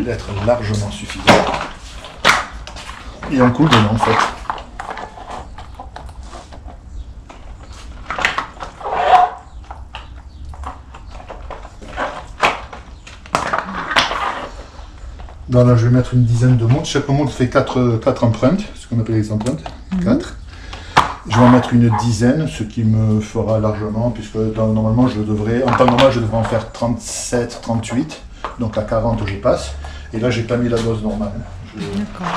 être largement suffisant. Et on coule dedans en fait. Donc là, je vais mettre une dizaine de modes. Chaque mode fait 4 empreintes, ce qu'on appelle les empreintes. 4. Je vais en mettre une dizaine, ce qui me fera largement, puisque normalement, en temps normal, je devrais en faire 37, 38. Donc à 40, je passe. Et là, j'ai pas mis la dose normale. D'accord.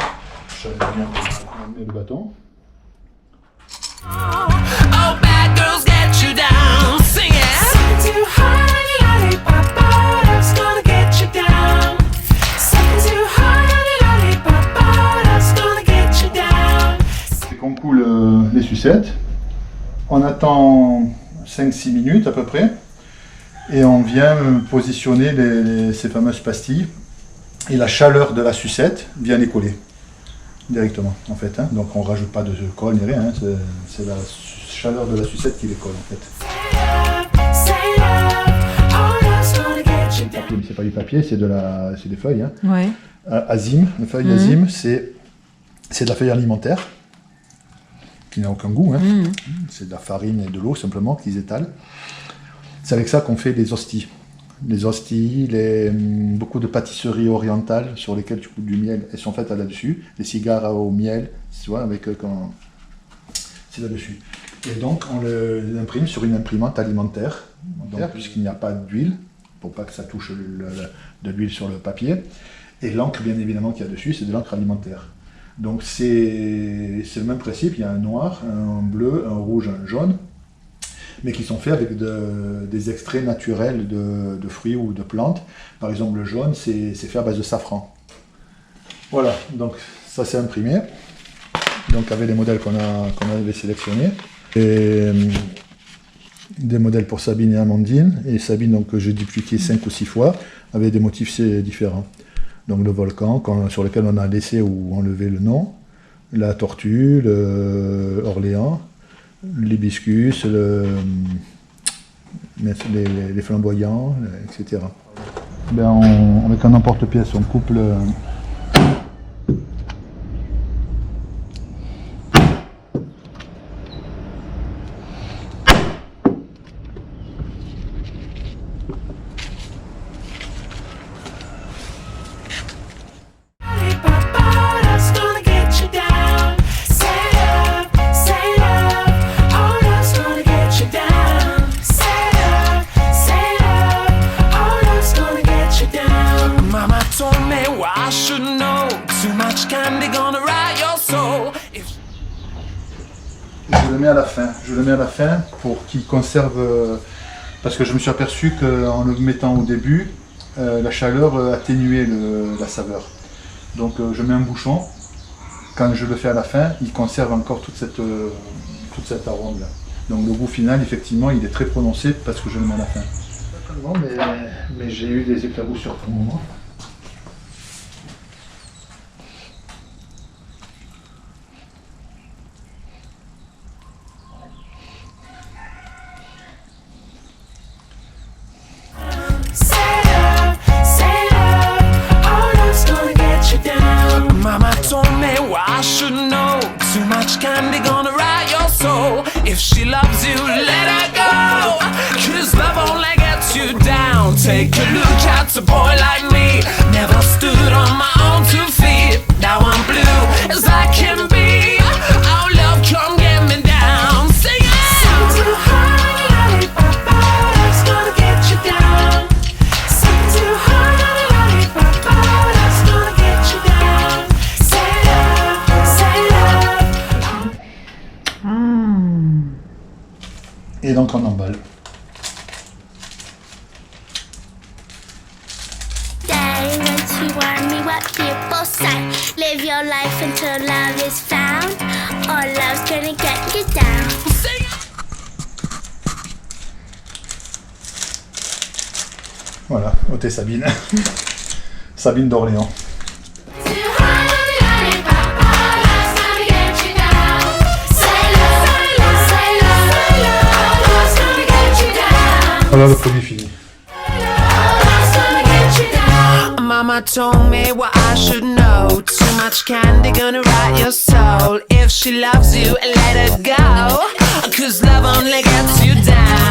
Je vais bien mettre le bâton. On coule les sucettes, on attend 5-6 minutes à peu près et on vient positionner ces fameuses pastilles et la chaleur de la sucette vient les coller directement en fait, hein. Donc on rajoute pas de colle ni rien, hein. C'est la chaleur de la sucette qui les colle en fait. C'est pas du papier, c'est des feuilles, hein. Ouais. Azim, la feuille azim, c'est de la feuille alimentaire qui n'a aucun goût, hein. C'est de la farine et de l'eau simplement qu'ils étalent. C'est avec ça qu'on fait les hosties. Les hosties, beaucoup de pâtisseries orientales sur lesquelles tu coupes du miel, elles sont faites là-dessus. Les cigares au miel, tu vois, c'est là-dessus. Et donc on l'imprime sur une imprimante alimentaire, puisqu'il n'y a pas d'huile, pour pas que ça touche de l'huile sur le papier. Et l'encre, bien évidemment, qu'il y a dessus, c'est de l'encre alimentaire. Donc c'est le même principe, il y a un noir, un bleu, un rouge, un jaune, mais qui sont faits avec des extraits naturels de fruits ou de plantes. Par exemple le jaune, c'est fait à base de safran. Voilà, donc ça c'est imprimé, donc avec les modèles qu'on avait sélectionnés. Et des modèles pour Sabine et Amandine, et Sabine donc, que j'ai dupliqué 5 ou 6 fois, avec des motifs différents. Donc le volcan sur lequel on a laissé ou enlevé le nom, la tortue, Orléans, l'hibiscus, les flamboyants, etc. Avec un emporte-pièce, on coupe le... Je le mets à la fin pour qu'il conserve, parce que je me suis aperçu qu'en le mettant au début, la chaleur atténuait la saveur. Donc je mets un bouchon, quand je le fais à la fin, il conserve encore toute cette arôme là. Donc le goût final, effectivement, il est très prononcé parce que je le mets à la fin. Mais j'ai eu des éclaboussures pour le moment. If she loves you, let her go. 'Cause love only gets you down. Take a look at a boy like me. Never stood on my own 2 feet. Now I'm blue as I can be. Oh, love, come get me down. Sing it. Something too hard, that's gonna get you down. Something too hard, that's gonna get you down. Say love, say love. Et donc on emballe. Daddy, won't you warn me what people say? Live your life until love is found, or love's gonna get you down. Voilà, ôtez Sabine. Sabine d'Orléans. Voilà le produit fini. Mama mama told me what I should know. Too much candy gonna rot your soul. If she loves you, let her go. 'Cause love only gets you down.